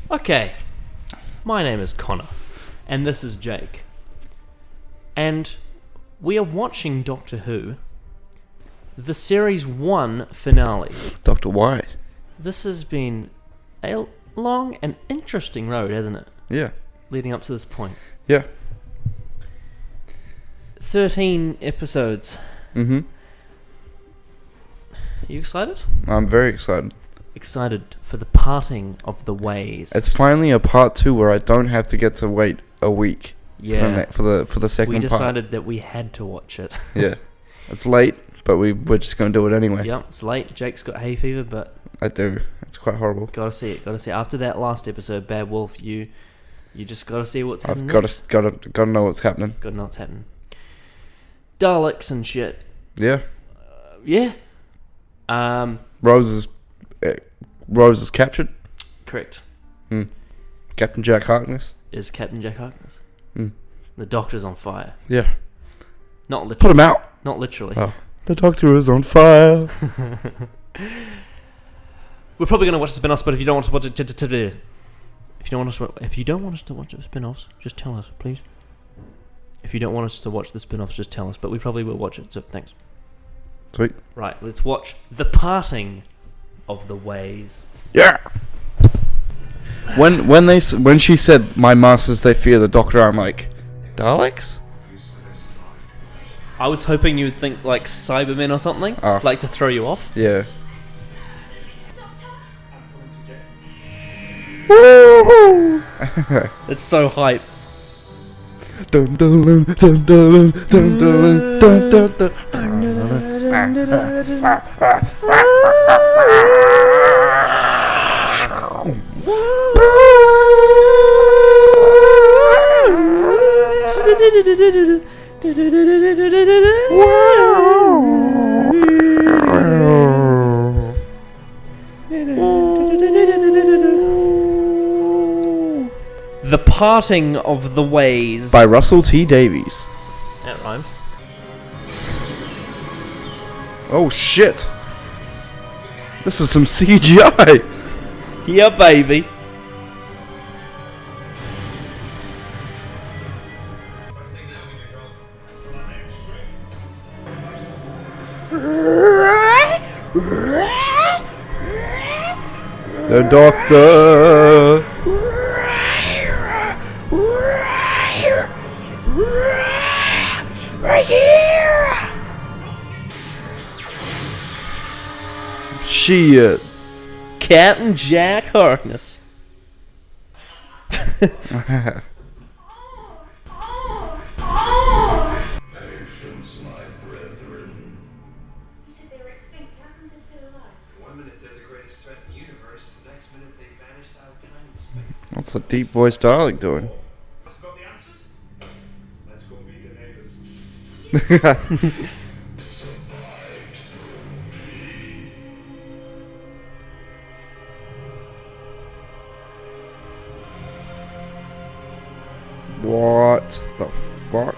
Okay, my name is Connor, and this is Jake. And we are watching Doctor Who, the Series 1 finale. Dr. White. This has been a long and interesting road, hasn't it? Yeah. Leading up to this point. Yeah. 13 episodes. Mm-hmm. Are you excited? I'm very excited. Excited for the parting of the ways. It's finally a part 2 where I don't have to get to wait a week. Yeah. For the second We part. decided that we had to watch it. Yeah. It's late, but we're just going to do it anyway. Yep, it's late. Jake's got hay fever, but I do. It's quite horrible. gotta see it. Gotta see it. After that last episode, Bad Wolf, you just gotta see what's happening. I've got to know what's happening. Gotta know what's happening. Daleks and shit. Yeah. Yeah. Rose is captured. Correct. Captain Jack Harkness. Is Captain Jack Harkness. Hmm. The Doctor's on fire. Yeah. Not Put literally. him out. Not literally. Oh. The Doctor is on fire. We're probably gonna watch the spin-offs, but if you don't want to watch it, if you don't want us to watch the spin-offs, just tell us, please. If you don't want us to watch the spin-offs, just tell us. But we probably will watch it. So thanks. Sweet. Right, let's watch the parting of the ways. Yeah. When she said, "My masters, they fear the Doctor," I'm like, Daleks? I was hoping you would think like Cybermen or something, Oh. like to throw you off. Yeah. It's so hype. Dun, dun, dun, dun, dun, dun, dun, dun, dun, dun. The Parting of the Ways. By Russell T Davies. That rhymes. Oh shit! This is some CGI. Yeah, baby. The Doctor. Shit. Captain Jack Harkness. Patience, my brethren. You said they were extinct. How come they're still alive? One minute they're the greatest threat in the universe, the next minute they vanished out of time and space. What's the deep voice Dalek doing? Got the answers? Let's go meet the neighbors. What the fuck?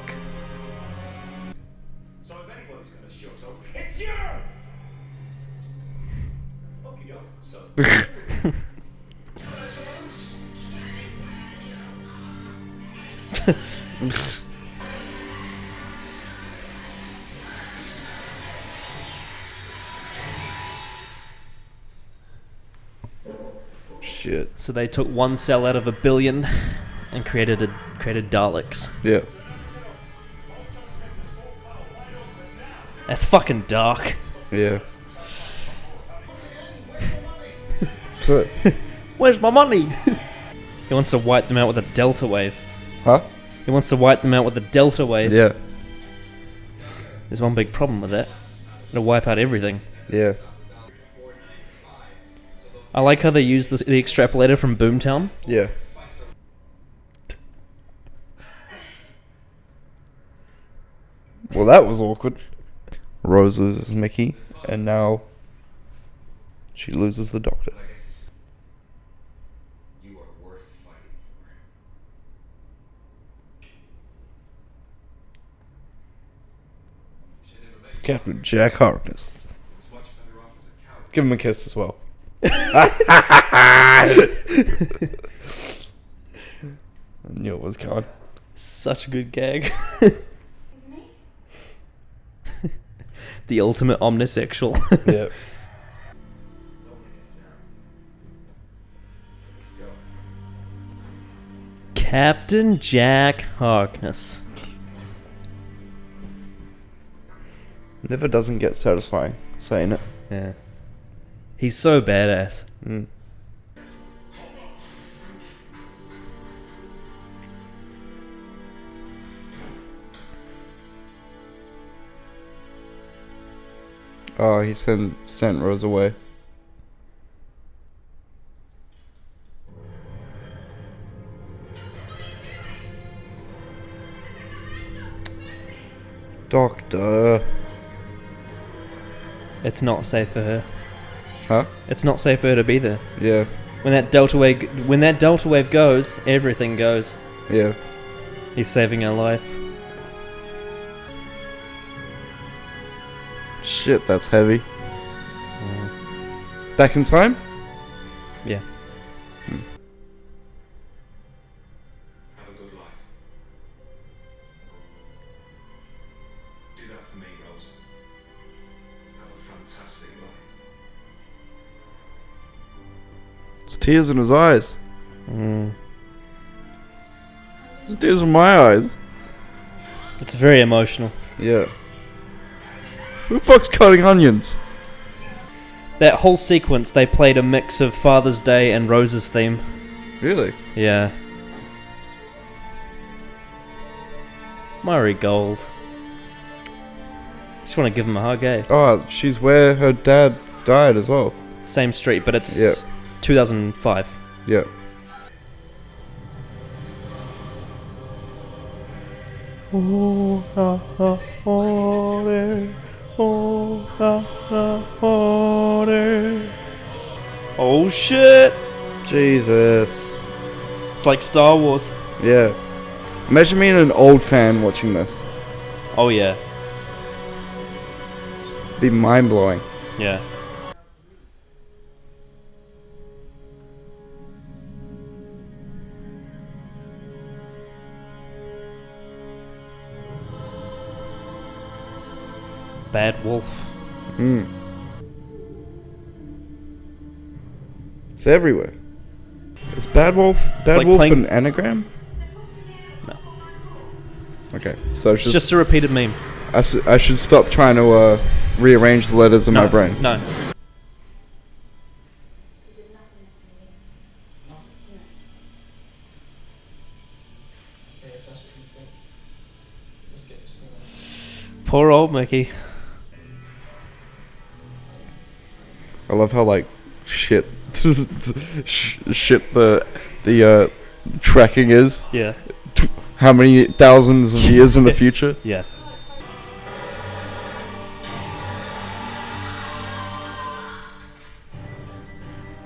So if anybody's gonna shut up, it's you! Okie doke, so. Shit. So they took one cell out of a billion and created Daleks. Yeah. That's fucking dark. Yeah. But, Where's my money? He wants to wipe them out with a delta wave. huh? He wants to wipe them out with a delta wave. Yeah. There's one big problem with that. It'll wipe out everything. Yeah. I like how they use the extrapolator from Boomtown. Yeah. Well, that was awkward. Rose loses Mickey, and now she loses the Doctor. You are worth fighting for. Captain Jack Harkness. Was much better off as a coward. Give him a kiss as well. I knew it was coming. Such a good gag. Isn't he? The ultimate omnisexual. Yeah. Don't make a sound. Let's go. Captain Jack Harkness. Never doesn't get satisfying saying it. Yeah. He's so badass. Mm. Oh, he sent Rose away. Doctor. It's not safe for her. Huh? It's not safe for her to be there. Yeah. When that delta wave goes, everything goes. Yeah. He's saving her life. Shit, that's heavy. Back in time? Yeah. Have a good life. Do that for me, Rose. Have a fantastic life. There's tears in his eyes. Mm. There's tears in my eyes. It's very emotional. Yeah. Who the fuck's cutting onions? That whole sequence, they played a mix of Father's Day and Rose's theme. Really? Yeah. Murray Gold. Just want to give him a hug, eh? Oh, she's where her dad died as well. Same street, but it's Yeah. 2005. Yeah. Oh shit! Jesus. It's like Star Wars. Yeah. Imagine being an old fan watching this. Oh yeah. Be mind blowing. Yeah. Bad Wolf. Hmm. It's everywhere. Is Bad Wolf like Wolf playing- an anagram? No. Okay, so it's It's just just a repeated meme. I should stop trying to rearrange the letters in No, my brain. No. Because there's nothing left for me. Nothing? Okay, if that's what you think, let's get this thing on. Poor old Mickey. I love how like shit shit the tracking is. Yeah. How many thousands of years in the future? Yeah.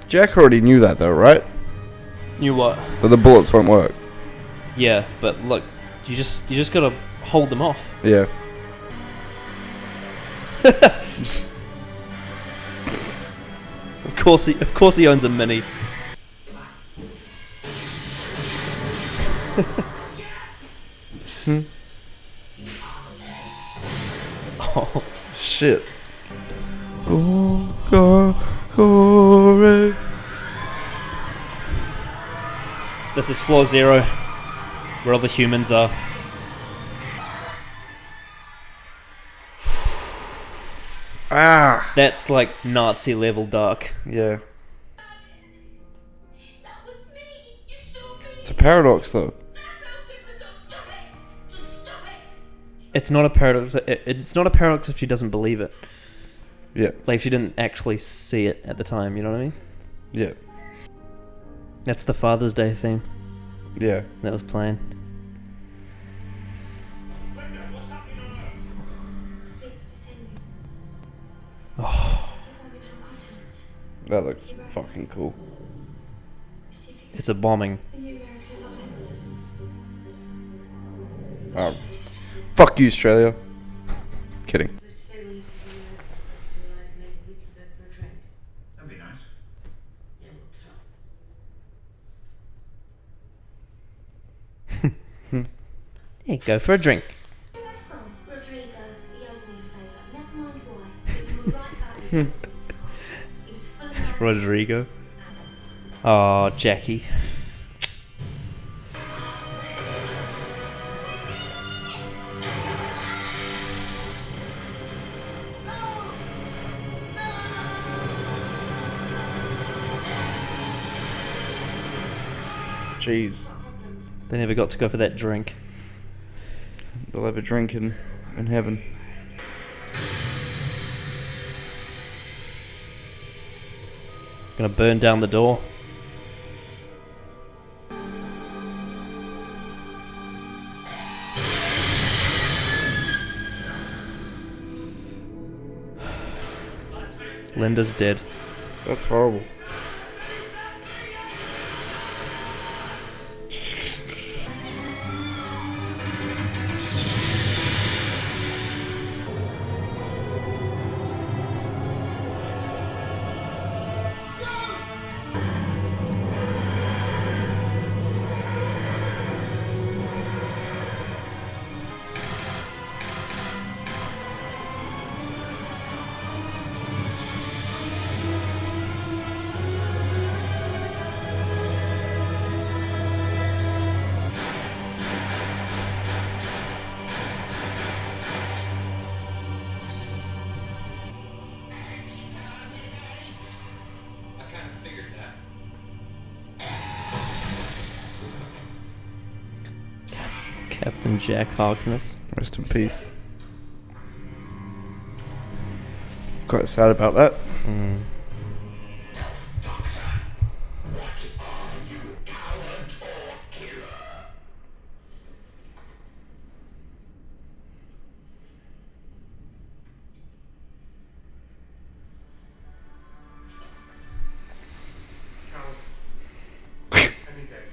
Jack already knew that though, right? You what? That the bullets won't work. Yeah, but look, you just gotta hold them off. Yeah. Just- Of course he owns a mini. Oh, shit. Oh, God, glory. this is floor 0, where all the humans are. Ah. That's like Nazi level dark. Yeah. That was me! You saw me! It's a paradox though. That's how good the doctor. Stop it! Just stop it! It's not a paradox. It's not a paradox if she doesn't believe it. Yeah. Like if she didn't actually see it at the time. You know what I mean? Yeah. That's the Father's Day theme Yeah. that was playing. Linda, what's happening on Earth? It's descending. Oh, The bombing our continent. That looks fucking cool. Pacific. it's a bombing. The New American Alliance. Oh. Fuck you, Australia. Kidding. Just to say when this is all right, rest of the life, maybe we could go for a drink. That'd be nice. Yeah, we'll tell. Hey, go for a drink. Rodrigo, he owes me a favour. Never mind why. But you were right about his sweetheart. He was full of love. Rodrigo. Oh, Jackie. Jeez. They never got to go for that drink. They'll have a drink in heaven. Gonna burn down the door. Linda's dead. That's horrible. I kind of figured that. Captain Jack Harkness. Rest in peace. Quite sad about that. Coward. Any day.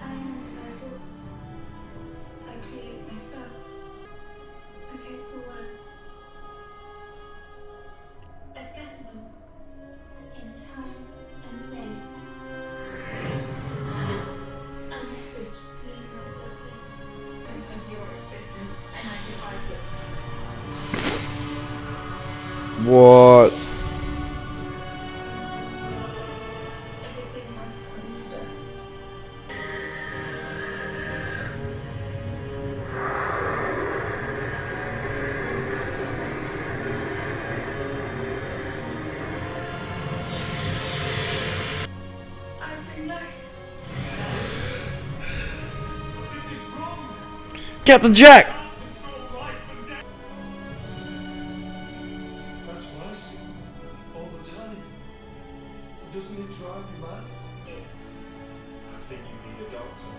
I am the Bible. I create myself. I take the words. I scatter them in time and space. A message to lead myself in. Of your existence, and I divide it. What? Everything must come to dust. I bring life. This is wrong. Captain Jack! Control life and death. That's what I see. All the time. Doesn't it drive you mad? I think you need a doctor.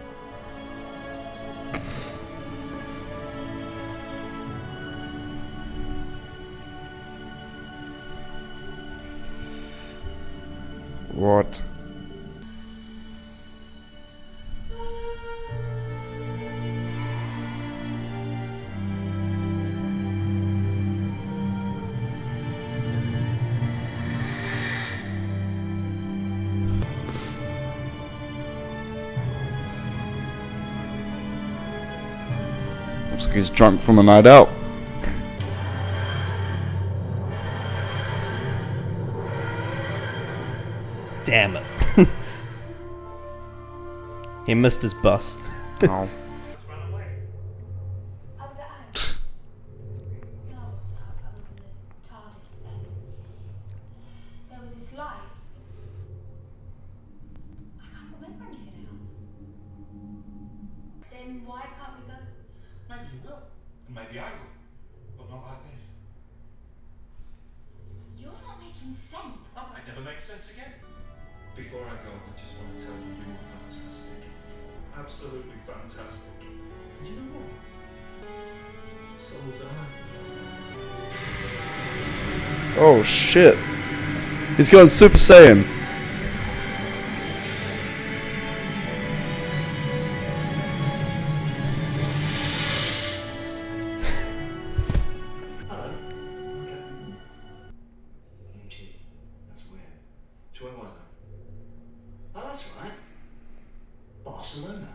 What? Looks like he's drunk from a night out. Damn it. He missed his bus. Oh. Let's run away. I was at home. No, I was in the TARDIS and there was this light. I can't remember anything else. Then why can't we go? Maybe you will. And maybe I will. But not like this. You're not making sense. That might never make sense again. Before I go, I just want to tell you you're fantastic. Absolutely fantastic. And you know what? So was I. Oh shit. He's going Super Saiyan. Hello. Okay. New teeth. That's weird. So where was I? Oh, that's right. Barcelona.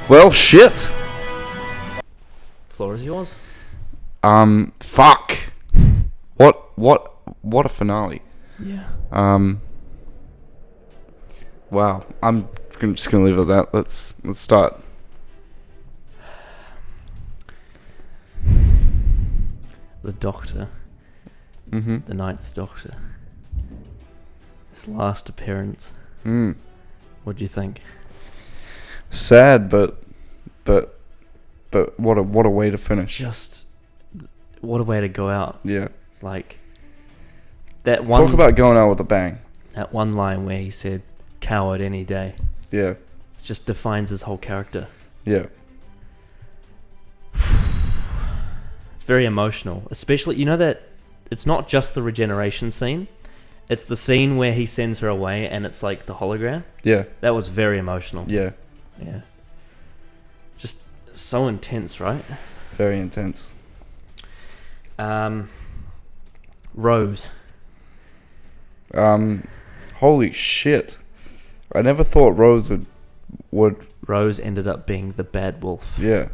Well, shit. Floor is yours. Fuck. What a finale. Yeah. Wow. I'm just gonna leave it at that. Let's start. The Doctor, Mm-hmm. the Ninth Doctor. His last appearance. Mm. What do you think? Sad, but what a way to finish. Just what a way to go out. Yeah. Like that one. Talk about going out with a bang. that one line where he said "coward any day." Yeah. It just defines his whole character. Yeah. It's very emotional, especially you know that it's not just the regeneration scene. It's the scene where he sends her away and it's like the hologram. Yeah. That was very emotional. Yeah. Yeah. Just so intense, right? Very intense. Rose. Holy shit. I never thought Rose would Rose ended up being the bad wolf. yeah.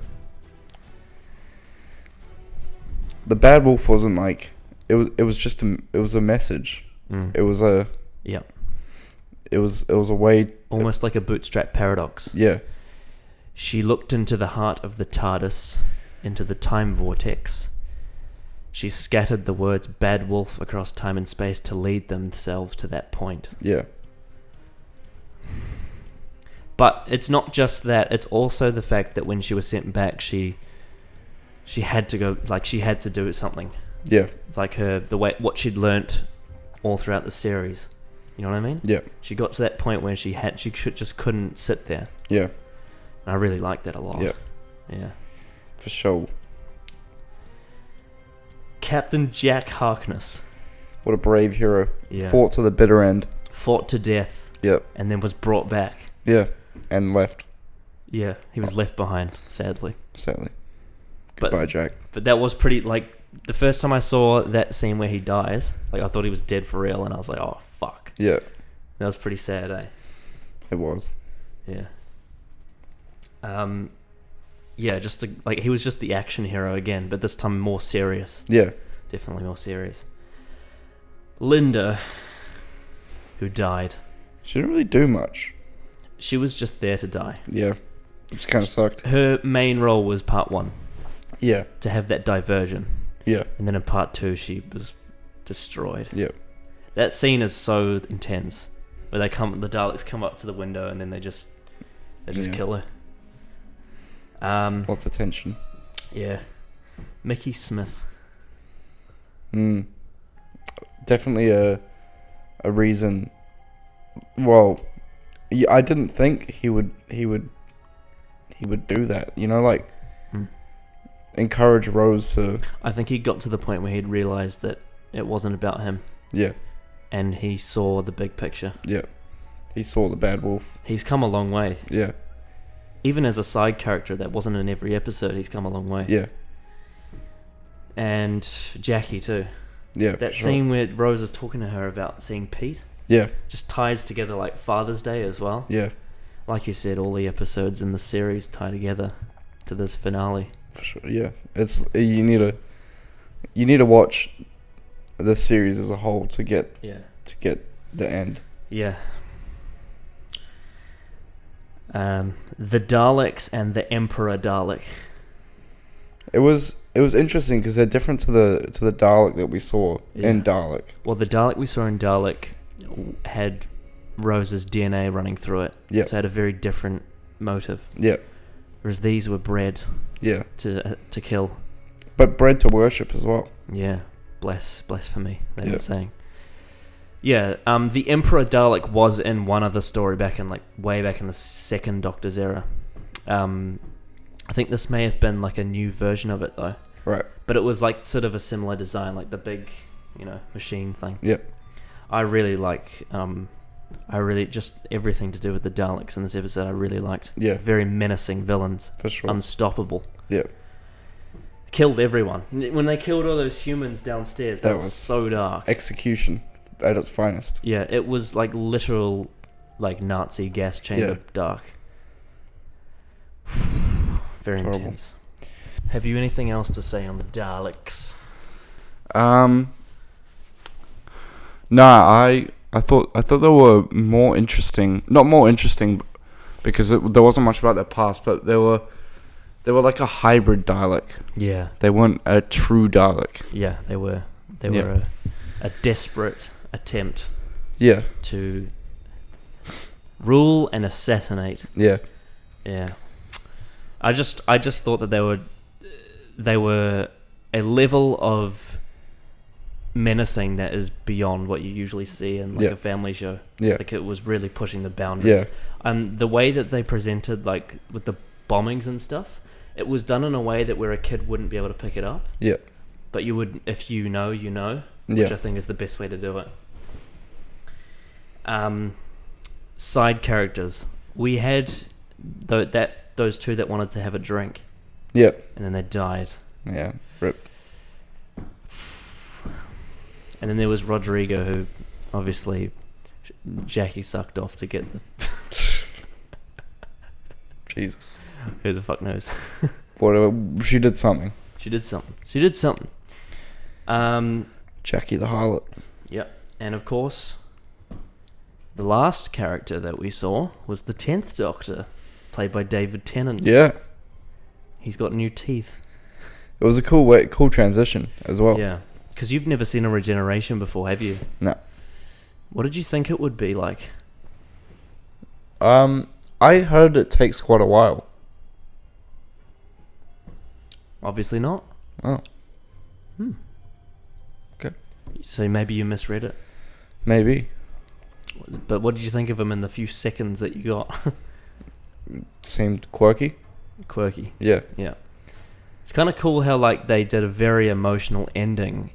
The bad wolf wasn't like it was just a message. Mm. It was a Yeah. it was a way Almost like a bootstrap paradox. yeah. She looked into the heart of the TARDIS, into the time vortex. She scattered the words bad wolf across time and space to lead themselves to that point. Yeah. But it's not just that, it's also the fact that when she was sent back, she had to go, like she had to do something. Yeah. It's like what she'd learnt all throughout the series. You know what I mean? Yeah. She got to that point where she just couldn't sit there. Yeah. And I really liked that a lot. Yeah. Yeah. For sure. Captain Jack Harkness. What a brave hero. Yeah. Fought to the bitter end. Fought to death Yep. and then was brought back. Yeah. And left, Yeah. He was left behind, sadly. sadly. But- Goodbye, Jack. But that was pretty, like, the first time I saw that scene where he dies, like, I thought he was dead for real, and I was like, oh, fuck. Yeah. That was pretty sad, eh? It was. Yeah. Yeah, he was just the action hero again, but this time more serious. Yeah. Definitely more serious. Linda, who died. She didn't really do much. She was just there to die. Yeah. Which kind of sucked. Her main role was part 1, Yeah. to have that diversion. Yeah. And then in part 2, she was destroyed. Yeah. That scene is so intense, where the Daleks come up to the window and then they just Yeah. kill her. Lots of tension. Yeah, Mickey Smith. Definitely a reason. Well, yeah, I didn't think he would do that. You know, like encourage Rose to. I think he got to the point where he'd realised that it wasn't about him, Yeah. and he saw the big picture. Yeah. He saw the bad wolf. He's come a long way. Yeah. Even as a side character that wasn't in every episode, he's come a long way. Yeah. And Jackie too. Yeah. That for sure. scene where Rose is talking to her about seeing Pete Yeah. just ties together like Father's Day as well. Yeah. Like you said, all the episodes in the series tie together to this finale. For sure. Yeah. It's you need to watch the series as a whole to get Yeah. the end. Yeah. The Daleks and the Emperor Dalek. It was interesting because they're different to the Dalek that we saw in Yeah. Dalek. Well, the Dalek we saw in Dalek had Rose's DNA running through it. Yeah. So it had a very different motive. Yeah. Whereas these were bred Yeah. to kill. But bred to worship as well. Yeah. Blasphemy, they Yeah. were saying. Yeah, the Emperor Dalek was in one other story back in way back in the second Doctor's era. I think this may have been like a new version of it though. Right. But it was like sort of a similar design, like the big, machine thing. Yep. I really like, just everything to do with the Daleks in this episode. I really liked. Yeah. Very menacing villains, For sure. unstoppable. Yep. Killed everyone when they killed all those humans downstairs. That was so dark. Execution at its finest. Yeah, it was like literal, like Nazi gas chamber dark. Very Horrible. intense. Have you anything else to say on the Daleks? Nah, I thought they were more interesting. Not more interesting, because there wasn't much about their past, but they were like a hybrid Dalek. Yeah, They weren't a true Dalek. yeah, they were. They Yeah. were a desperate attempt Yeah, to rule and assassinate. yeah, Yeah, I just thought that they were a level of menacing that is beyond what you usually see in like Yeah. a family show. yeah, Like it was really pushing the boundaries. yeah, The way that they presented, like with the bombings and stuff, it was done in a way that where a kid wouldn't be able to pick it up, yeah, but you would, if you know, which yeah. I think is the best way to do it. Side characters. We had those two that wanted to have a drink, Yeah, and then they died. yeah. Rip. And then there was Rodrigo, who obviously Jackie sucked off to get the... Jesus. Who the fuck knows? Whatever. She did something. She did something. Jackie the harlot. Yep. And of course, the last character that we saw was the 10th Doctor, played by David Tennant. Yeah. He's got new teeth. It was a cool transition as well. Yeah. Because you've never seen a regeneration before, have you? No. What did you think it would be like? I heard it takes quite a while. Obviously not. Oh. Okay. So maybe you misread it. Maybe. But what did you think of him in the few seconds that you got? Seemed quirky. Quirky. Yeah. Yeah. It's kind of cool how like they did a very emotional ending,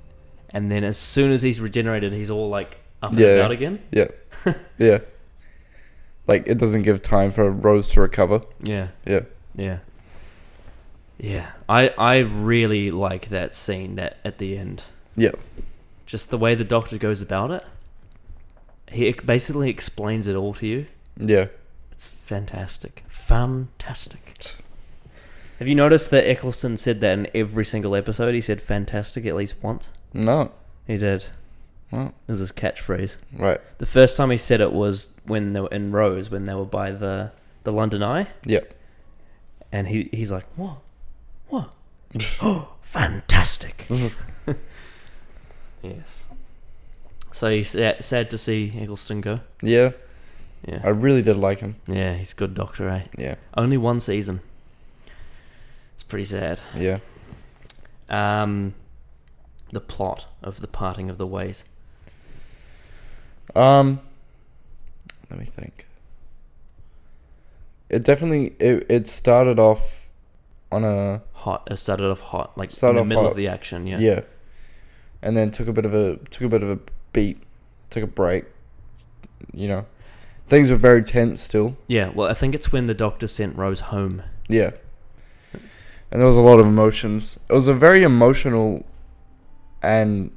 and then as soon as he's regenerated, he's all like up and Yeah. about again. Yeah. Yeah. Like, it doesn't give time for Rose to recover. Yeah. Yeah. Yeah. Yeah. I really like that scene that at the end. Yeah. Just the way the Doctor goes about it. He basically explains it all to you. Yeah. It's fantastic. Fantastic. Have you noticed that Eccleston said that in every single episode? He said fantastic at least once. No. He did. Well, It was his catchphrase. right. The first time he said it was when they were in Rose, when they were by the London Eye. Yeah. And he's like, what? Oh, fantastic. Yes. So he's sad to see Eccleston go. Yeah. Yeah. I really did like him. Yeah, he's a good Doctor, eh? Yeah. Only one season. It's pretty sad. Yeah. The plot of The Parting of the Ways. Let me think. It definitely it started off on a Hot. It started off hot, like Started in the off middle hot. of the action. Yeah. yeah. And then took a bit of a beat, took a break. You know, things were very tense still. Yeah. Well, I think it's when the Doctor sent Rose home. Yeah. And there was a lot of emotions. It was a very emotional and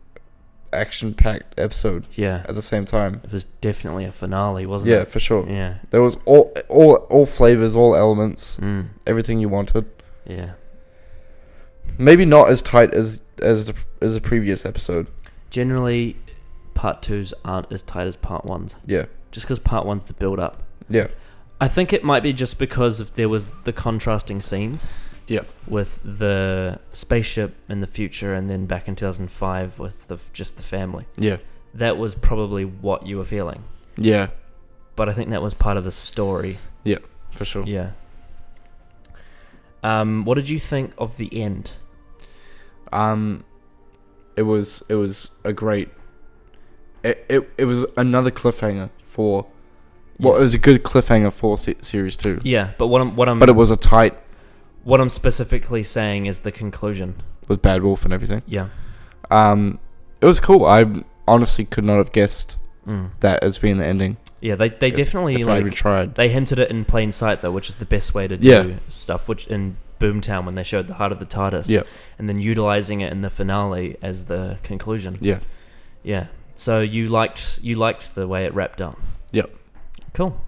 action-packed episode Yeah. at the same time. It was definitely a finale, wasn't Yeah, it? for sure. Yeah. There was all flavors, all elements, Mm. everything you wanted. Yeah. Maybe not as tight as the previous episode. Generally, part 2s aren't as tight as part 1s. Yeah. Just because part 1's the build up. Yeah. I think it might be just because there was the contrasting scenes. Yeah. With the spaceship in the future, and then back in 2005 with just the family. Yeah. That was probably what you were feeling. Yeah. But I think that was part of the story. Yeah. For sure. Yeah. What did you think of the end? It was a great it was another cliffhanger for. Well, it was a good cliffhanger for series 2. Yeah, but what I'm But it was a tight what I'm specifically saying is the conclusion. with Bad Wolf and everything. Yeah. It was cool. I honestly could not have guessed Mm. that as being the ending. Yeah, they definitely If I even like tried. they hinted it in plain sight though, which is the best way to do Yeah. stuff. Which in Boomtown when they showed the heart of the TARDIS, Yeah. and then utilizing it in the finale as the conclusion. Yeah. Yeah. So you liked the way it wrapped up. Yep. Cool.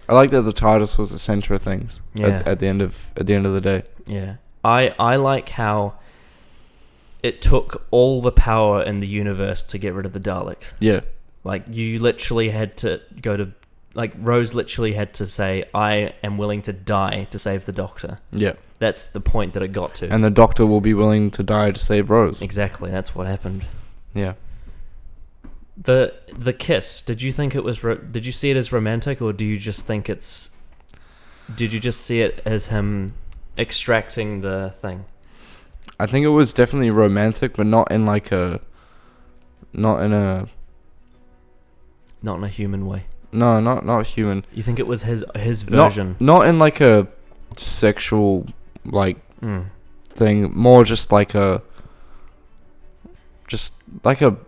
I like that the TARDIS was the center of things Yeah. at the end of the day. Yeah. I like how it took all the power in the universe to get rid of the Daleks. Yeah. Like, you literally had to go to... Like, Rose literally had to say, I am willing to die to save the Doctor. Yeah. That's the point that it got to. And the Doctor will be willing to die to save Rose. Exactly, that's what happened. Yeah. The kiss, did you think it was... did you see it as romantic, or do you just think it's... Did you just see it as him extracting the thing? I think it was definitely romantic, but not in like a... Not in a... Not in a human way. No, not human. You think it was his version? Not in like a sexual like Mm. thing. More just like a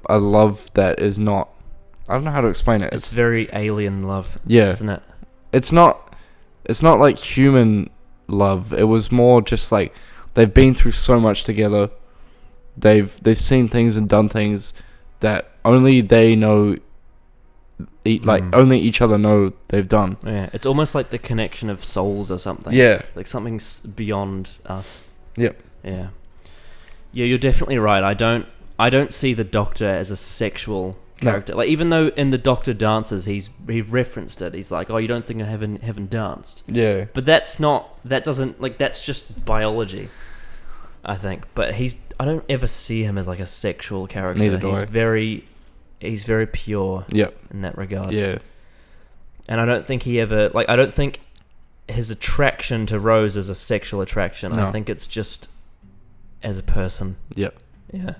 love that is not. I don't know how to explain it. It's very alien love, yeah. isn't it? It's not like human love. It was more just like they've been through so much together. They've seen things and done things that only they know. Only each other know they've done. Yeah, it's almost like the connection of souls or something. Yeah. Like something's beyond us. Yep. Yeah. Yeah, you're definitely right. I don't see the Doctor as a sexual character. Like, even though in the Doctor Dances he referenced it. He's like, "Oh, you don't think I haven't danced?" Yeah. But that's just biology, I think. But I don't ever see him as like a sexual character. Neither do I. He's very pure Yep. in that regard. Yeah. And I don't think he ever... Like, I don't think his attraction to Rose is a sexual attraction. No. I think it's just as a person. Yep. Yeah.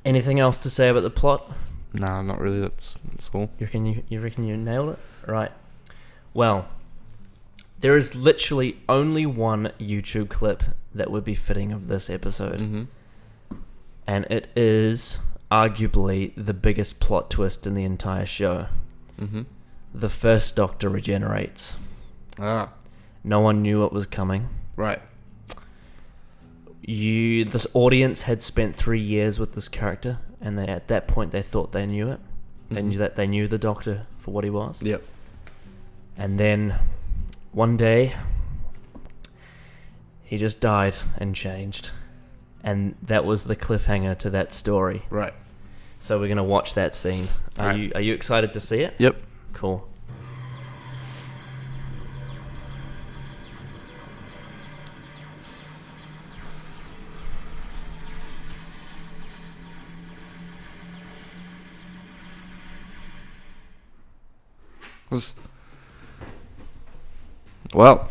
Anything else to say about the plot? Nah, not really. That's all. You reckon you nailed it? Right. Well, there is literally only one YouTube clip that would be fitting of this episode. Mm-hmm. And it is arguably the biggest plot twist in the entire show. Mm-hmm. The first Doctor regenerates. Ah. No one knew it was coming. Right. This audience had spent 3 years with this character, and at that point they thought they knew it. They knew that they knew the Doctor for what he was. Yep. And then one day he just died and changed. And that was the cliffhanger to that story. Right. So we're going to watch that scene. Are you excited to see it? Yep. Cool. Well,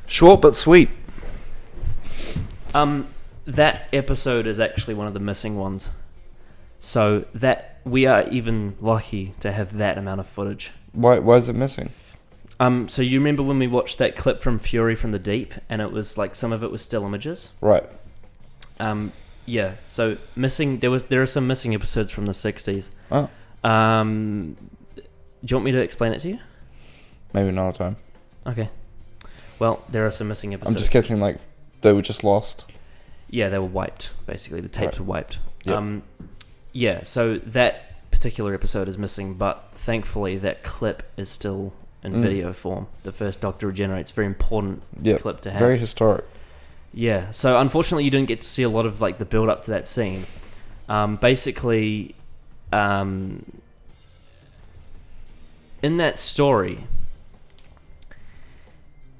short but sweet. That episode is actually one of the missing ones. So that we are even lucky to have that amount of footage. Why is it missing? So you remember when we watched that clip from Fury from the Deep, and it was like some of it was still images? Right. Yeah. So missing there are some missing episodes from the 60s. Oh. Do you want me to explain it to you? Maybe another time. Okay. Well, there are some missing episodes. I'm just guessing like they were just lost. Yeah, they were wiped, basically. The tapes were wiped. Yep. Yeah, so that particular episode is missing, but thankfully that clip is still in video form. The first Doctor regenerates. Very important clip to have. Very historic. Yeah, so unfortunately you didn't get to see a lot of like the build up to that scene. Basically, in that story,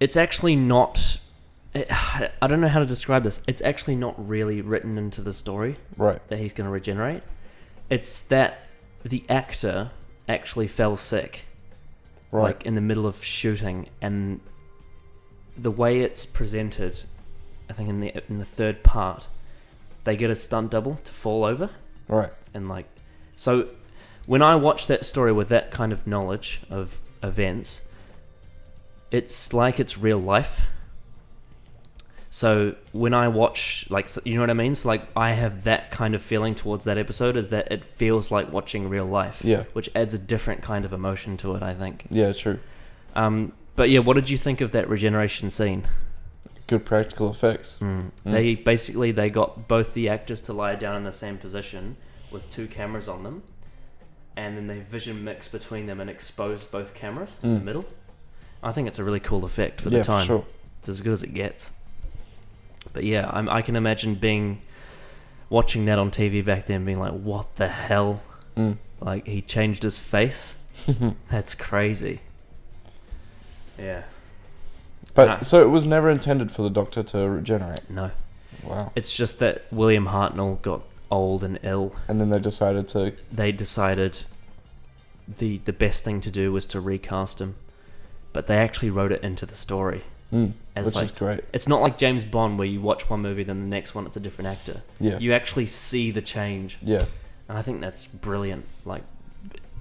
it's actually not... I don't know how to describe this. It's actually not really written into the story that he's going to regenerate. It's that the actor actually fell sick, like in the middle of shooting, and the way it's presented, I think in the third part, they get a stunt double to fall over. Right. And like, so when I watch that story with that kind of knowledge of events, it's like it's real life. So when I watch, like, you know what I mean? So like, I have that kind of feeling towards that episode, is that it feels like watching real life. Yeah. Which adds a different kind of emotion to it, I think. Yeah, true. But yeah, what did you think of that regeneration scene? Good practical effects. They got both the actors to lie down in the same position with 2 cameras on them, and then they vision mix between them and exposed both cameras in the middle. I think it's a really cool effect for the time. For sure. It's as good as it gets. But yeah, I can imagine watching that on TV back then, being like, what the hell? Like, he changed his face? That's crazy. Yeah. But so it was never intended for the Doctor to regenerate. No. Wow. It's just that William Hartnell got old and ill. And then they decided the best thing to do was to recast him. But they actually wrote it into the story. Which is great. It's not like James Bond where you watch one movie, then the next one it's a different actor. Yeah. You actually see the change. Yeah. And I think that's brilliant. Like,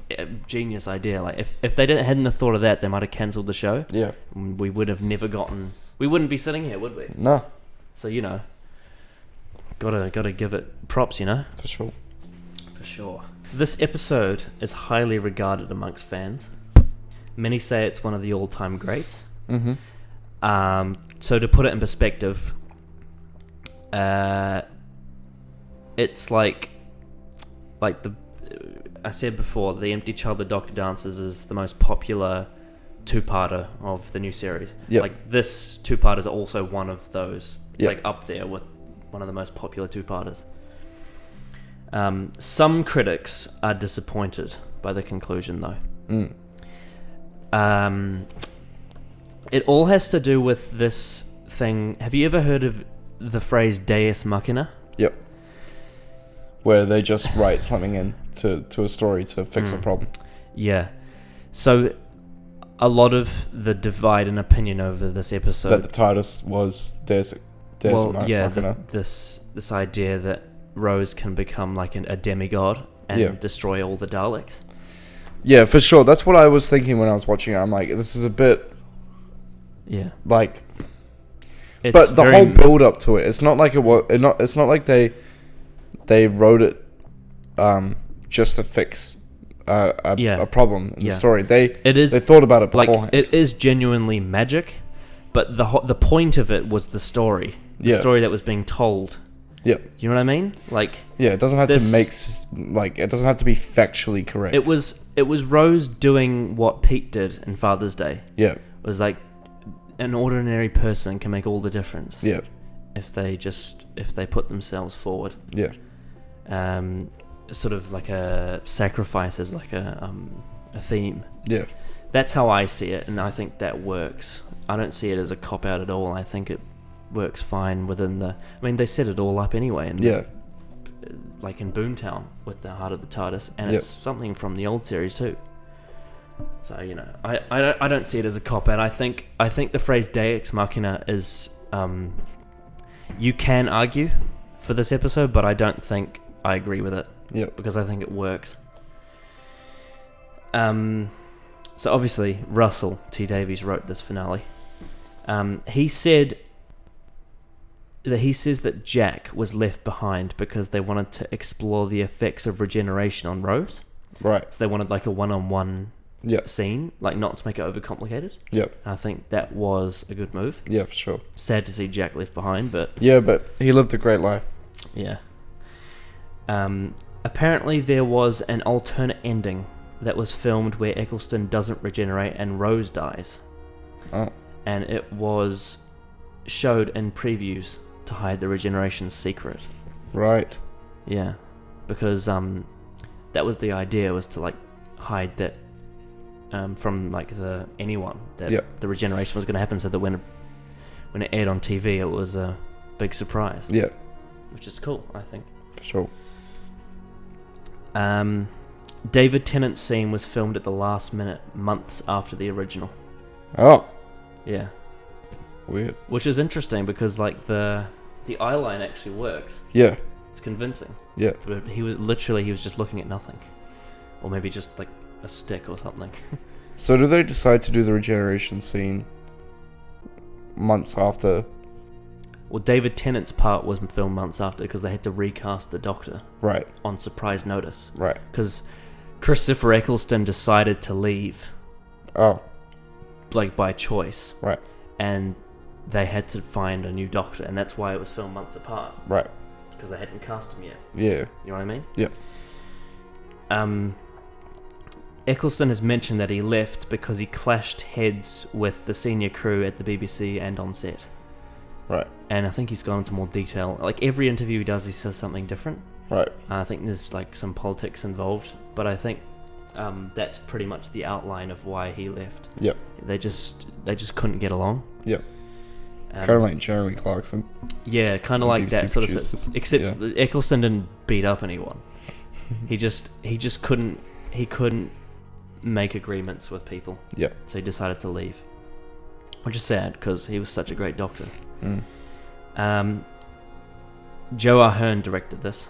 a genius idea. Like, if they hadn't have thought of that, they might have cancelled the show. Yeah. We would have never gotten... We wouldn't be sitting here, would we? No. So, you know, gotta give it props, you know? For sure. For sure. This episode is highly regarded amongst fans. Many say it's one of the all-time greats. Mm-hmm. So to put it in perspective, it's like I said before, The Empty Child, The Doctor Dances is the most popular 2-parter of the new series. Yep. Like, this 2-parter is also one of those. It's Yep. like up there with one of the most popular 2-parters. Some critics are disappointed by the conclusion, though. It all has to do with this thing. Have you ever heard of the phrase Deus Machina? Yep. Where they just write something in to a story to fix a problem. Yeah. So a lot of the divide in opinion over this episode... That the TARDIS was Deus Machina. This idea that Rose can become like a demigod and destroy all the Daleks. Yeah, for sure. That's what I was thinking when I was watching it. I'm like, this is a bit... Yeah. Like... It's but the very whole build up to it, it's not like it was... It's not like they wrote it just to fix a problem in the story. They thought about it beforehand. Like, it is genuinely magic, but the point of it was the story. The story that was being told. Yeah. You know what I mean? Like... Yeah, it doesn't have to it doesn't have to be factually correct. It was Rose doing what Pete did in Father's Day. Yeah. It was like, an ordinary person can make all the difference. Yeah. If they put themselves forward. Yeah. Sort of like a sacrifice as like a theme. Yeah. That's how I see it, and I think that works. I don't see it as a cop out at all. I think it works fine within the... I mean, they set it all up anyway. Like in Boomtown with the Heart of the TARDIS, and it's something from the old series too. So, you know, I don't see it as a cop out. I think the phrase Deus Machina is... you can argue for this episode, but I don't think I agree with it. Yeah. Because I think it works. So obviously Russell T Davies wrote this finale. He says that Jack was left behind because they wanted to explore the effects of regeneration on Rose. Right. So they wanted like a one-on-one Yep. scene, like not to make it overcomplicated. Yep. I think that was a good move. Yeah, for sure. Sad to see Jack left behind, but yeah, but he lived a great life. Yeah. Apparently there was an alternate ending that was filmed where Eccleston doesn't regenerate and Rose dies. Oh. And it was showed in previews to hide the regeneration secret. Right. Yeah. Because that was the idea, was to like hide that from like anyone that the regeneration was going to happen, so that when it aired on TV it was a big surprise. Yeah. Which is cool, I think. For sure. David Tennant's scene was filmed at the last minute, months after the original. Oh. Yeah. Weird. Which is interesting because like the eye line actually works. Yeah. It's convincing. Yeah. But he was just looking at nothing, or maybe just like a stick or something. So do they decide to do the regeneration scene months after? Well, David Tennant's part was filmed months after because they had to recast the Doctor Right. on surprise notice. Right. Because Christopher Eccleston decided to leave, Oh. like by choice, Right. and they had to find a new Doctor, and that's why it was filmed months apart Right. because they hadn't cast him yet. Yeah. You know what I mean? Yeah. Eccleston has mentioned that he left because he clashed heads with the senior crew at the BBC and on set. Right. And I think he's gone into more detail. Like every interview he does, he says something different. Right. I think there's like some politics involved, but I think that's pretty much the outline of why he left. Yep. They just couldn't get along. Yep. Um, Kind of like Jeremy Clarkson. Yeah, kind of The like that BBC sort producers. of. Except Yeah. Eccleston didn't beat up anyone. he just couldn't make agreements with people. Yeah. So he decided to leave, which is sad because he was such a great Doctor. Joe Ahern directed this.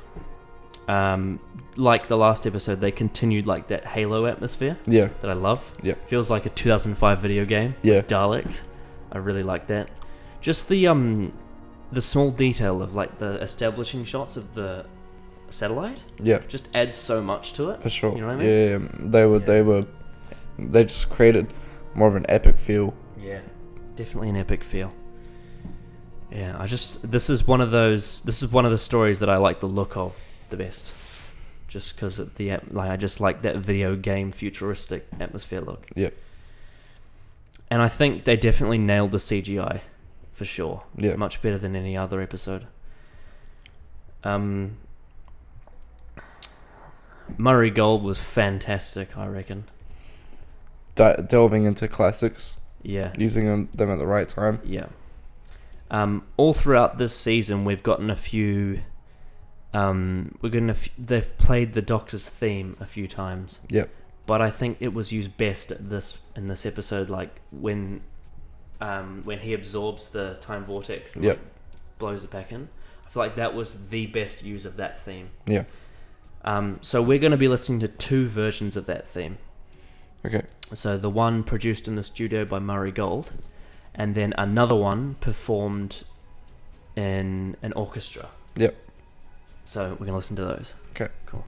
Like the last episode, they continued like that Halo atmosphere Yeah. that I love. Yeah. Feels like a 2005 video game. Yeah. Daleks. I really like that. Just the small detail of like the establishing shots of the satellite Yeah. just adds so much to it. For sure. You know what I mean? Yeah. They just created more of an epic feel. Yeah, definitely an epic feel. Yeah, this is one of the stories that I like the look of the best, just because I just like that video game futuristic atmosphere look. Yep. And I think they definitely nailed the CGI, for sure. Yeah. Much better than any other episode. Murray Gold was fantastic, I reckon. Delving into classics, Yeah. using them at the right time. Yeah. All throughout this season, we've gotten a few. They've played the Doctor's theme a few times. Yep. But I think it was used best in this episode, like when he absorbs the time vortex and Yep. like, blows it back in. I feel like that was the best use of that theme. Yeah. So we're going to be listening to two versions of that theme. Okay. So the one produced in the studio by Murray Gold, and then another one performed in an orchestra. Yep. So we're going to listen to those. Okay. Cool.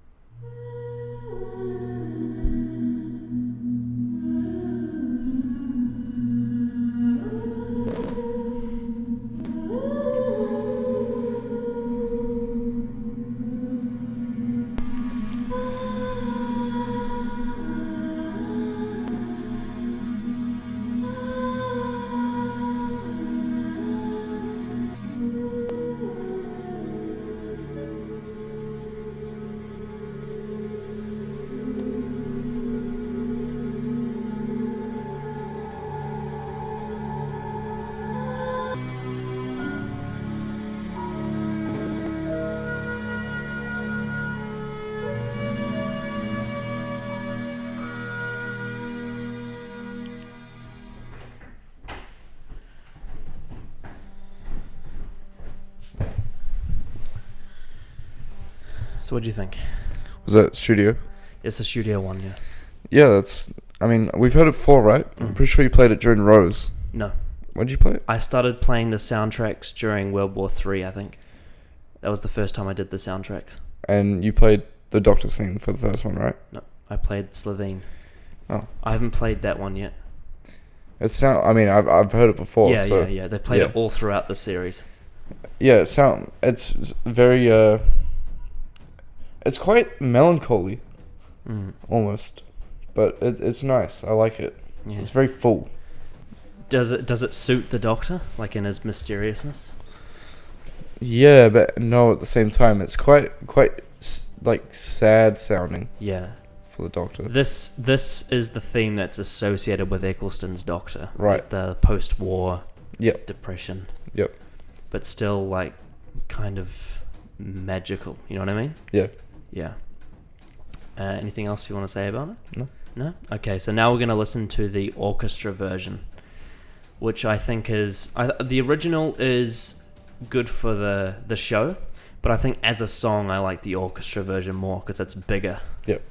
So what do you think? Was that studio? It's a studio one, yeah. Yeah, that's. I mean, we've heard it before, right? I'm pretty sure you played it during Rose. No. When did you play it? I started playing the soundtracks during World War III, I think. That was the first time I did the soundtracks. And you played the Doctor's theme for the first one, right? No, I played Slovene. Oh. I haven't played that one yet. I mean, I've heard it before. Yeah, so yeah. They played yeah. it all throughout the series. Yeah, it's very it's quite melancholy, almost, but it's nice. I like it. Yeah. It's very full. Does it suit the Doctor, like in his mysteriousness? Yeah, but no, at the same time, it's quite like sad sounding Yeah. for the Doctor. This is the theme that's associated with Eccleston's Doctor. Right. Like the post-war Yep. depression. Yep. But still, like, kind of magical. You know what I mean? Yeah. Yeah. Anything else you want to say about it? No. No? Okay, so now we're going to listen to the orchestra version, which I think is... the original is good for the show, But I think as a song, I like the orchestra version more because it's bigger. Yep.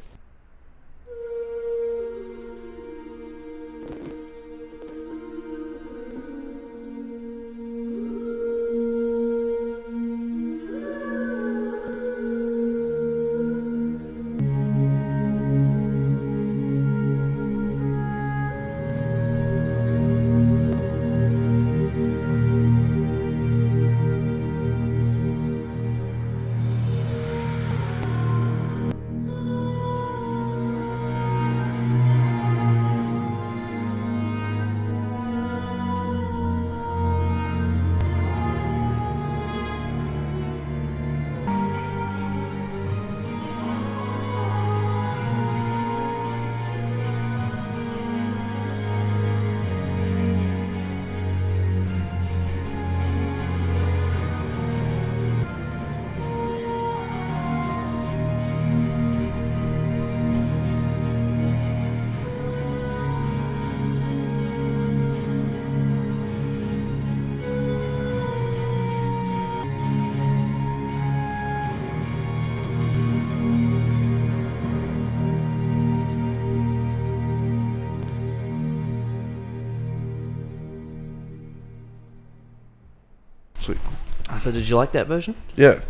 Sweet. So did you like that version? Yeah.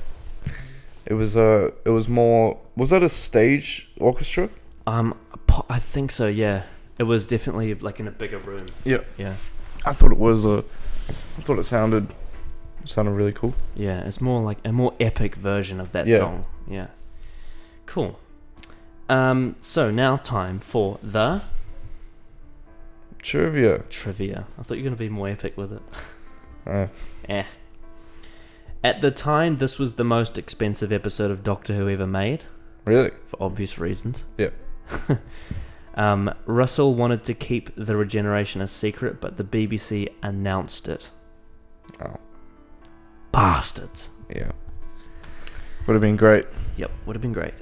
It was more. Was that a stage orchestra? I think so. Yeah, it was definitely like in a bigger room. Yeah. Yeah, I thought it was I thought it sounded really cool. yeah. It's more like a more epic version of that Yeah. song. Yeah, cool. So now time for the Trivia. trivia. I thought you were gonna be more epic with it. Uh, Eh. At the time, this was the most expensive episode of Doctor Who ever made, really? for obvious reasons. Yeah. Russell wanted to keep the regeneration a secret, but the BBC announced it. Oh. Bastards. Yeah. Would have been great. Yep, would have been great.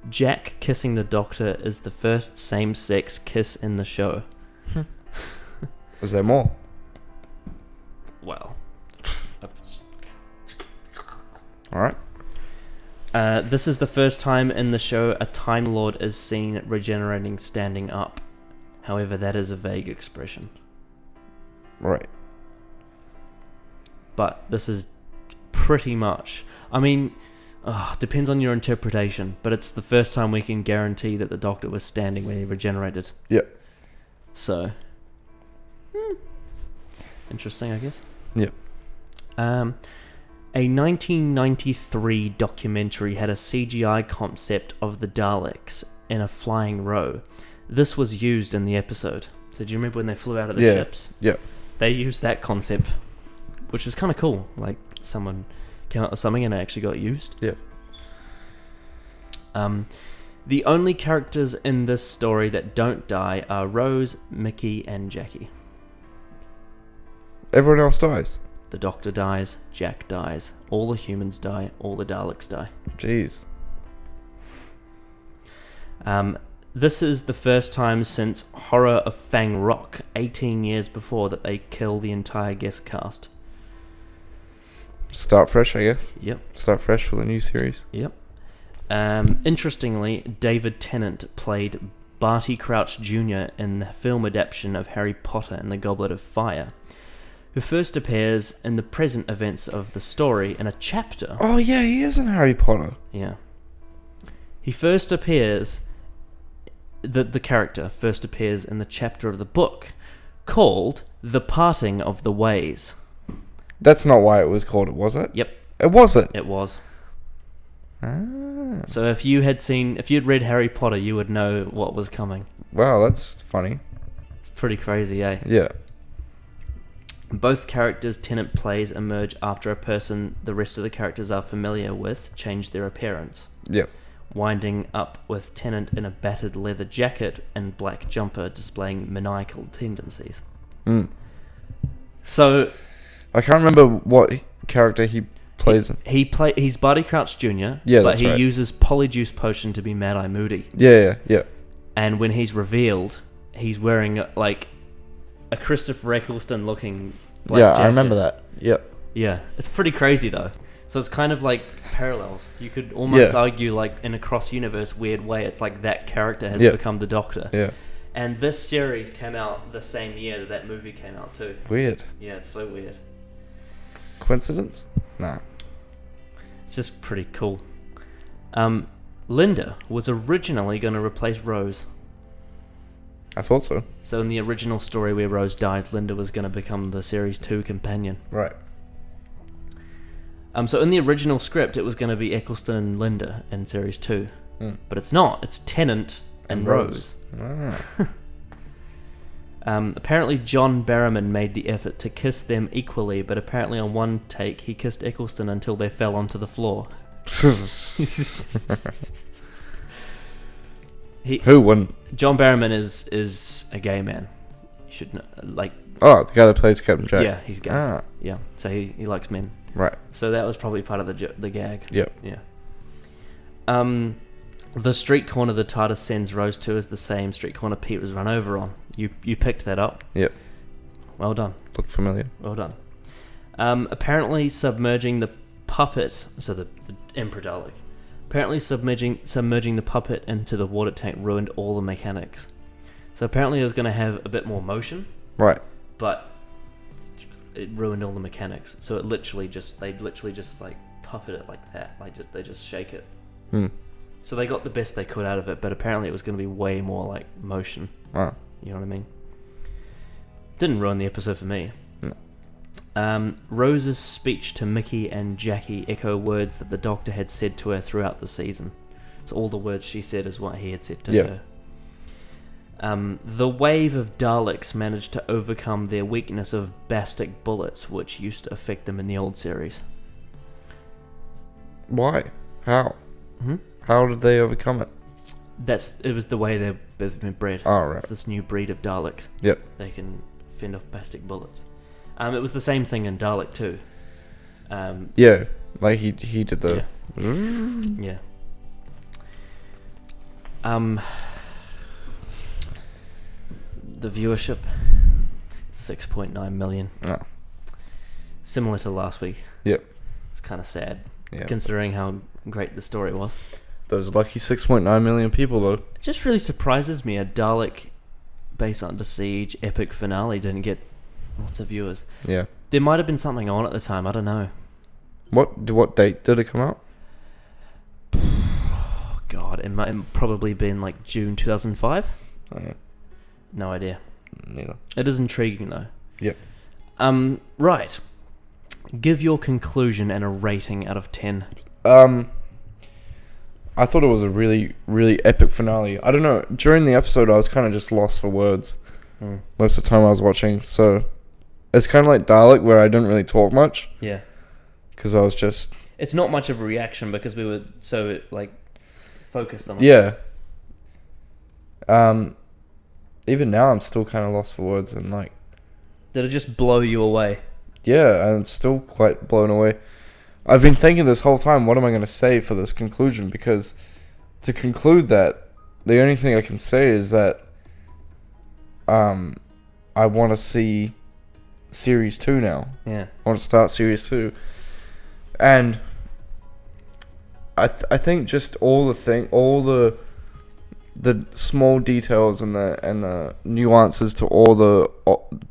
Jack kissing the Doctor is the first same-sex kiss in the show. Was there more? Well, All right. this is the first time in the show a Time Lord is seen regenerating standing up. However, that is a vague expression. Right. But this is pretty much... I mean, depends on your interpretation, but it's the first time we can guarantee that the Doctor was standing when he regenerated. Yeah. So... interesting, I guess. Yep. A 1993 documentary had a CGI concept of the Daleks in a flying row. This was used in the episode. So do you remember when they flew out of the Yeah. ships? Yeah. They used that concept, which is kind of cool. Like, someone came up with something and it actually got used. Yeah. The only characters in this story that don't die are Rose, Mickey, and Jackie. Everyone else dies. The Doctor dies, Jack dies, all the humans die, all the Daleks die. Jeez. This is the first time since Horror of Fang Rock, 18 years before, that they kill the entire guest cast. Start fresh, I guess. Yep, Start fresh for the new series. yep. Interestingly, David Tennant played Barty Crouch Jr. in the film adaptation of Harry Potter and the Goblet of Fire, who first appears in the present events of the story in a chapter. Oh yeah, he is in Harry Potter. Yeah. He first appears... The character first appears in the chapter of the book called The Parting of the Ways. That's not why it was called it, was it? Yep, It wasn't. it was. Ah. So if you'd read Harry Potter, you would know what was coming. Wow, that's funny. It's pretty crazy, eh? Yeah. Both characters Tennant plays emerge after a person the rest of the characters are familiar with change their appearance, Yeah. winding up with Tennant in a battered leather jacket and black jumper displaying maniacal tendencies. Mm. So I can't remember what character he plays in. he's Barty Crouch Jr., Yeah, but that's he right. uses Polyjuice Potion to be Mad-Eye Moody. Yeah. And when he's revealed, he's wearing like a Christopher Eccleston looking black jacket. I remember that. Yeah. Yeah, it's pretty crazy though. So it's kind of like parallels. You could almost Yeah. argue, like, in a cross-universe weird way, it's like that character has Yeah. become the Doctor. Yeah. And this series came out the same year that that movie came out too. Weird. Yeah, it's so weird. Coincidence? Nah. It's just pretty cool. Linda was originally going to replace Rose. I thought so. So in the original story where Rose dies, Linda was going to become the Series 2 companion. Right. So in the original script, it was going to be Eccleston and Linda in Series 2. Mm. But it's not. It's Tennant and Rose. Ah. Apparently John Barrowman made the effort to kiss them equally, but apparently on one take he kissed Eccleston until they fell onto the floor. Who wouldn't? John Barrowman is a gay man. You should know, like, Oh, the guy that plays Captain Jack. yeah, he's gay. Ah, Yeah, so he likes men. right. So that was probably part of the gag. Yep. Yeah. The street corner the TARDIS sends Rose to is the same street corner Pete was run over on. You picked that up. Yep. Well done. Look familiar. Well done. Apparently submerging the puppet, so the Emperor Dalek, apparently submerging the puppet into the water tank ruined all the mechanics. So apparently it was going to have a bit more motion, Right. but it ruined all the mechanics. So they literally just like puppet it like that, they just shake it. Hmm. So they got the best they could out of it, but apparently it was going to be way more like motion. Ah. You know what I mean? Didn't ruin the episode for me. No. Rose's speech to Mickey and Jackie echo words that the Doctor had said to her throughout the season. So all the words she said is what he had said to Yeah. her. The wave of Daleks managed to overcome their weakness of bastic bullets, which used to affect them in the old series. Why? How? Hmm? How did they overcome it? It was the way they've been bred. Oh, right. It's this new breed of Daleks. Yep. They can fend off bastic bullets. It was the same thing in Dalek too. Yeah. Like he did the. Yeah. The viewership, 6.9 million. Oh. Similar to last week. Yep. It's kind of sad, Yeah. considering how great the story was. Those lucky 6.9 million people though. It just really surprises me a Dalek Base Under Siege epic finale didn't get lots of viewers. Yeah. There might have been something on at the time, I don't know. What date did it come out? Oh god, it might have probably been like June 2005? Oh, yeah. No idea. Neither. It is intriguing though. Yep. Right. Give your conclusion and a rating out of 10. I thought it was a really, really epic finale. I don't know. During the episode, I was kind of just lost for words most of the time I was watching. So it's kind of like Dalek, where I didn't really talk much Yeah. because I was just It's not much of a reaction because we were so like focused on it. yeah. Even now, I'm still kind of lost for words and like Did it just blow you away? yeah, I'm still quite blown away. I've been thinking this whole time, what am I going to say for this conclusion? Because to conclude that, the only thing I can say is that I want to see Series 2 now. Yeah. I want to start Series 2. And I think just all the small details and the nuances to all the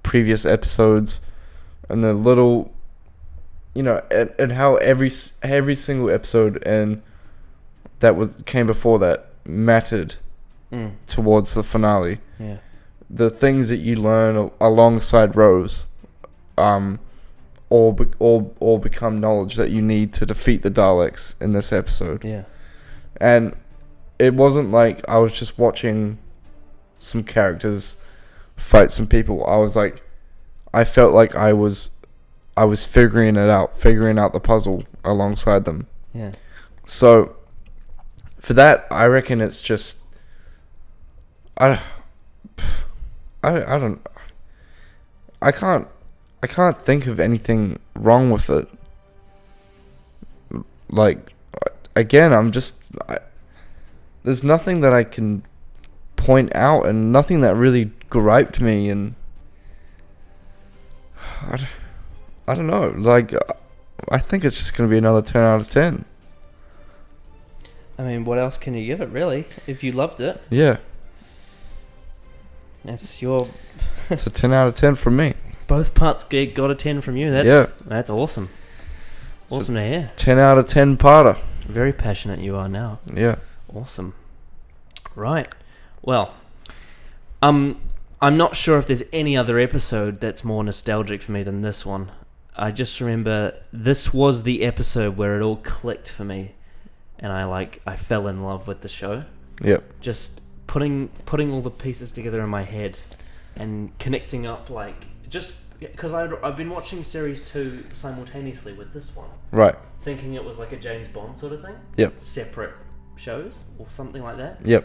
previous episodes and the little, you know, and how every single episode and that came before that mattered towards the finale. Yeah. The things that you learn alongside Rose, all become knowledge that you need to defeat the Daleks in this episode. Yeah. And it wasn't like I was just watching some characters fight some people. I felt like I was figuring out the puzzle alongside them. Yeah. So for that, I reckon it's just I can't think of anything wrong with it. Like again, there's nothing that I can point out and nothing that really griped me, and I don't know. Like I think it's just going to be another 10 out of 10. I mean, what else can you give it, really? If you loved it, Yeah. that's your... It's a 10 out of 10 from me. Both parts got a 10 from you. That's awesome. So- Awesome to hear. 10 out of 10 parter. Very passionate you are now. Yeah. Awesome. Right. Well, I'm not sure if there's any other episode that's more nostalgic for me than this one. I just remember this was the episode where it all clicked for me, and I fell in love with the show. Yep. Just putting all the pieces together in my head and connecting up, like, just because I've been watching series 2 simultaneously with this one, Right. thinking it was like a James Bond sort of thing. Yep. Separate shows or something like that. Yep.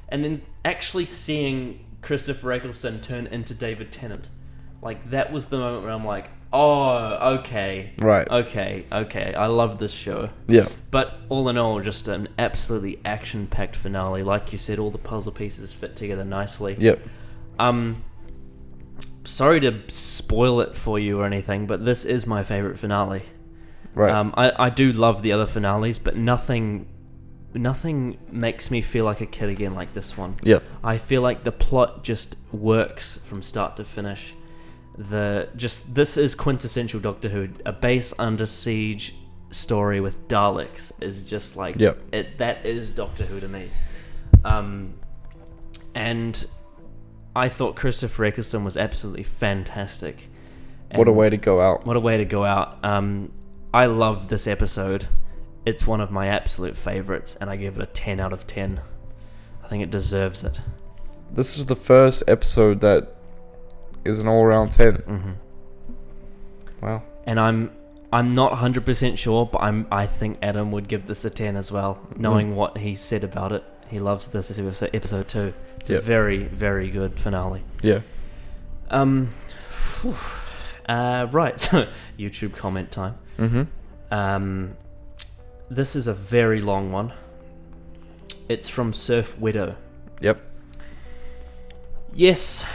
And then actually seeing Christopher Eccleston turn into David Tennant, like, that was the moment where I'm like, oh, okay. Right. Okay. I love this show. Yeah. But all in all, just an absolutely action-packed finale. Like you said, all the puzzle pieces fit together nicely. Yep. Sorry to spoil it for you or anything, but this is my favorite finale. Right. I do love the other finales, but nothing makes me feel like a kid again like this one. Yep. I feel like the plot just works from start to finish. This is quintessential Doctor Who. A base under siege story with Daleks is just like, Yep. that is Doctor Who to me. And I thought Christopher Eccleston was absolutely fantastic. What a And way to go out. what a way to go out. I love this episode. It's one of my absolute favorites, and I give it a 10 out of 10. I think it deserves it. This is the first episode that is an all-round 10. Mm-hmm. Wow. And I'm not 100% sure, but I think Adam would give this a 10 as well, knowing what he said about it. He loves this episode too. It's a Yep. very, very good finale. Yeah. Right, so YouTube comment time. Mm-hmm. This is a very long one. It's from Surf Widow. Yep. Yes,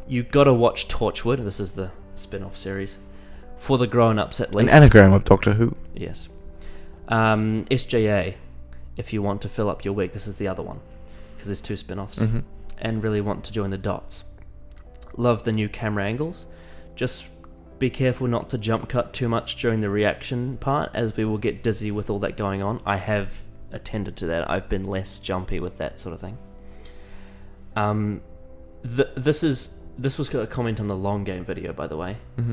you gotta watch Torchwood. This is the spin-off series. For the grown-ups at An least. anagram of Doctor Who. Yes. SJA, if you want to fill up your week. This is the other one, because there's 2 spin-offs. Mm-hmm. And really want to join the dots. Love the new camera angles. Just be careful not to jump cut too much during the reaction part, as we will get dizzy with all that going on. I have attended to that. I've been less jumpy with that sort of thing. This was a comment on the long game video, by the way. Mm-hmm.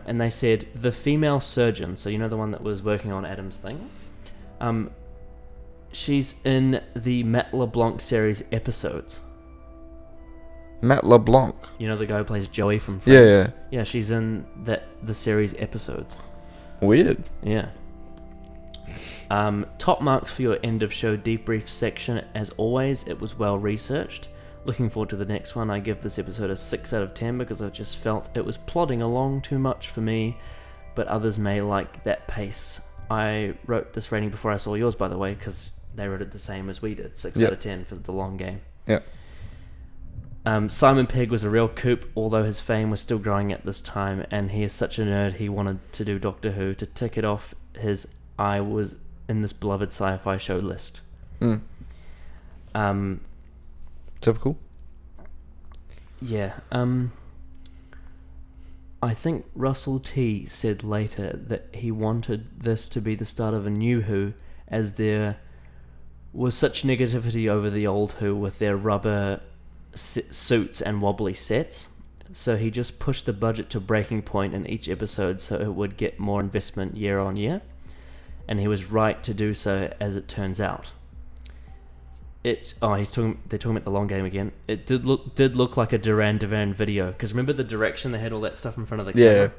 And they said the female surgeon, so you know the one that was working on Adam's thing, she's in the Matt LeBlanc series episodes. Matt LeBlanc. You know the guy who plays Joey from Yeah, Friends? yeah. Yeah, she's in the series episodes. Weird. Yeah. Top marks for your end of show debrief section. As always, it was well researched. Looking forward to the next one. I give this episode a 6 out of 10 because I just felt it was plodding along too much for me, but others may like that pace. I wrote this rating before I saw yours, by the way, because they wrote it the same as we did. 6 out of 10 for the long game. Yeah. Simon Pegg was a real koop, although his fame was still growing at this time, and he is such a nerd he wanted to do Doctor Who to tick it off his I was in this beloved sci-fi show list. Typical. Yeah. I think Russell T said later that he wanted this to be the start of a new Who, as there was such negativity over the old Who with their rubber suits and wobbly sets. So he just pushed the budget to breaking point in each episode so it would get more investment year on year. And he was right to do so, as it turns out. They're talking about the long game again. It did look like a Duran Duran video, because remember the direction, they had all that stuff in front of the camera.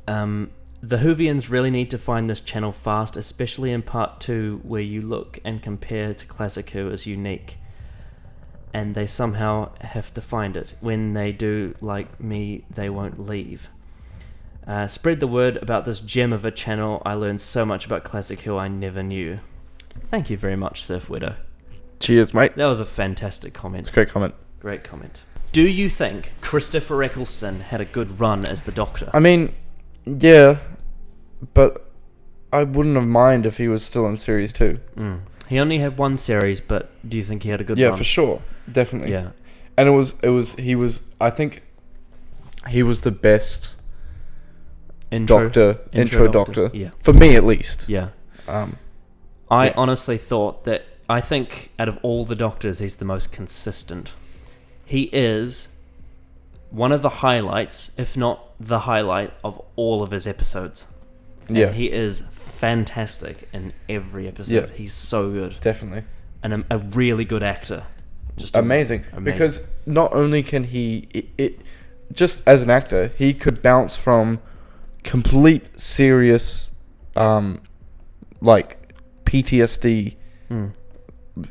Yeah. The Whovians really need to find this channel fast, especially in part 2, where you look and compare to Classic Who as unique, and they somehow have to find it. When they do, like me, they won't leave. Spread the word about this gem of a channel. I learned so much about Classic Who I never knew. Thank you very much, Surf Widow. Cheers, mate. That was a fantastic comment. It's a great comment. Great comment. Do you think Christopher Eccleston had a good run as the Doctor? I mean, Yeah, but I wouldn't have mind if he was still in series 2. He only had one series, but do you think he had a good Yeah, run? for sure, definitely. Yeah. And I think he was the best Intro doctor. Yeah. For me, at least. Yeah. Um, I Yeah. honestly thought that, I think out of all the doctors, he's the most consistent. He is one of the highlights, if not the highlight, of all of his episodes. And Yeah. he is fantastic in every episode. Yeah. He's so good. definitely. And a really good actor. Just Amazing. amazing. Because not only can he... just as an actor, he could bounce from complete serious, like, PTSD,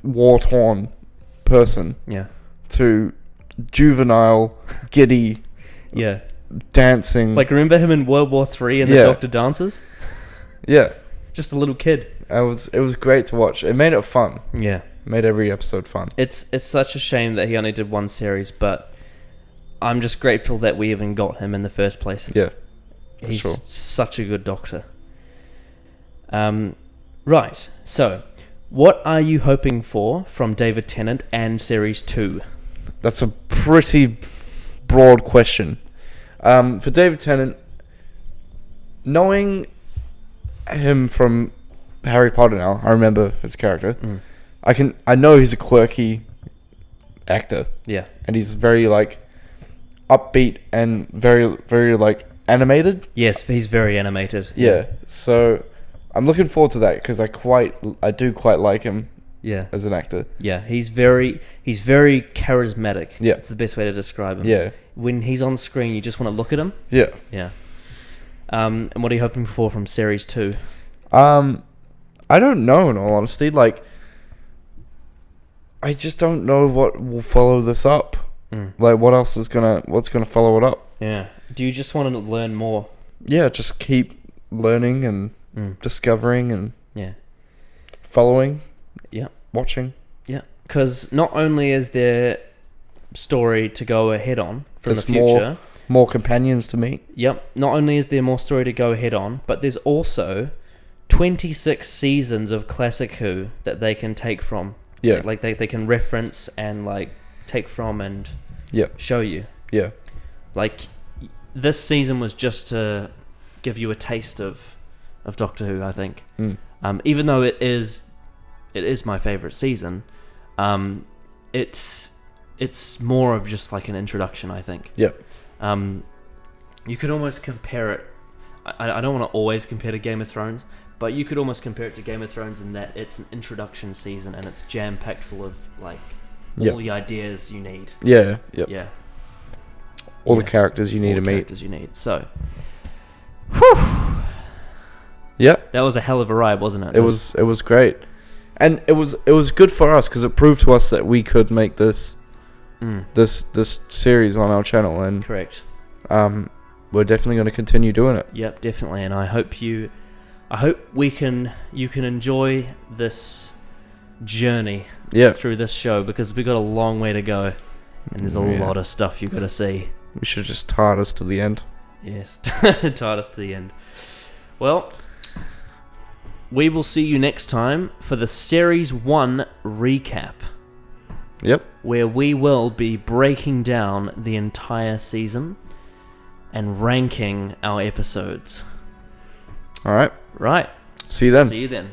war-torn person Yeah. to juvenile, giddy, Yeah. dancing. Like, remember him in World War III and the Yeah. Doctor Dances? Yeah. Just a little kid. It was great to watch. It made it fun. Yeah. Made every episode fun. It's such a shame that he only did one series, but I'm just grateful that we even got him in the first place. Yeah. For He's sure. such a good doctor. Right. So, what are you hoping for from David Tennant and Series 2? That's a pretty broad question. For David Tennant, knowing him from Harry Potter now, I remember his character. I know he's a quirky actor, Yeah. and he's very like upbeat and very very like animated. Yes, he's very animated. Yeah. So I'm looking forward to that because I do quite like him Yeah. as an actor. Yeah, he's very charismatic. Yeah. It's the best way to describe him. Yeah. When he's on screen, you just want to look at him. Yeah. Yeah. And what are you hoping for from Series 2? I don't know, in all honesty. Like, I just don't know what will follow this up. Like, what's gonna follow it up? Yeah. Do you just want to learn more? Yeah, just keep learning and discovering and Yeah. following. Yeah. Watching. Yeah. Because not only is there story to go ahead on from There's the future. more companions to meet. Yep. Not only is there more story to go ahead on, but there's also 26 seasons of Classic Who that they can take from. Yeah. Like they can reference and like take from and Yeah. show you. Yeah. Like this season was just to give you a taste of Doctor Who, I think. Even though it is my favorite season, it's more of just like an introduction, I think. Yeah. You could almost compare it. I don't want to always compare to Game of Thrones, but you could almost compare it to Game of Thrones in that it's an introduction season and it's jam packed full of like all the ideas you need. Yeah. Yep. Yeah. All the characters you need All to the meet. characters you need. So, Yeah. that was a hell of a ride, wasn't it? It was great, and it was good for us because it proved to us that we could make this series on our channel, and correct. we're definitely going to continue doing it. Yep, definitely. And I hope you can enjoy this journey Yeah. through this show, because we've got a long way to go and there's a lot of stuff you've got to see. We should have just tied us to the end. Yes, tied us to the end. Well, we will see you next time for the Series 1 recap, Yep. where we will be breaking down the entire season and ranking our episodes. All right. Right. See you then. See you then.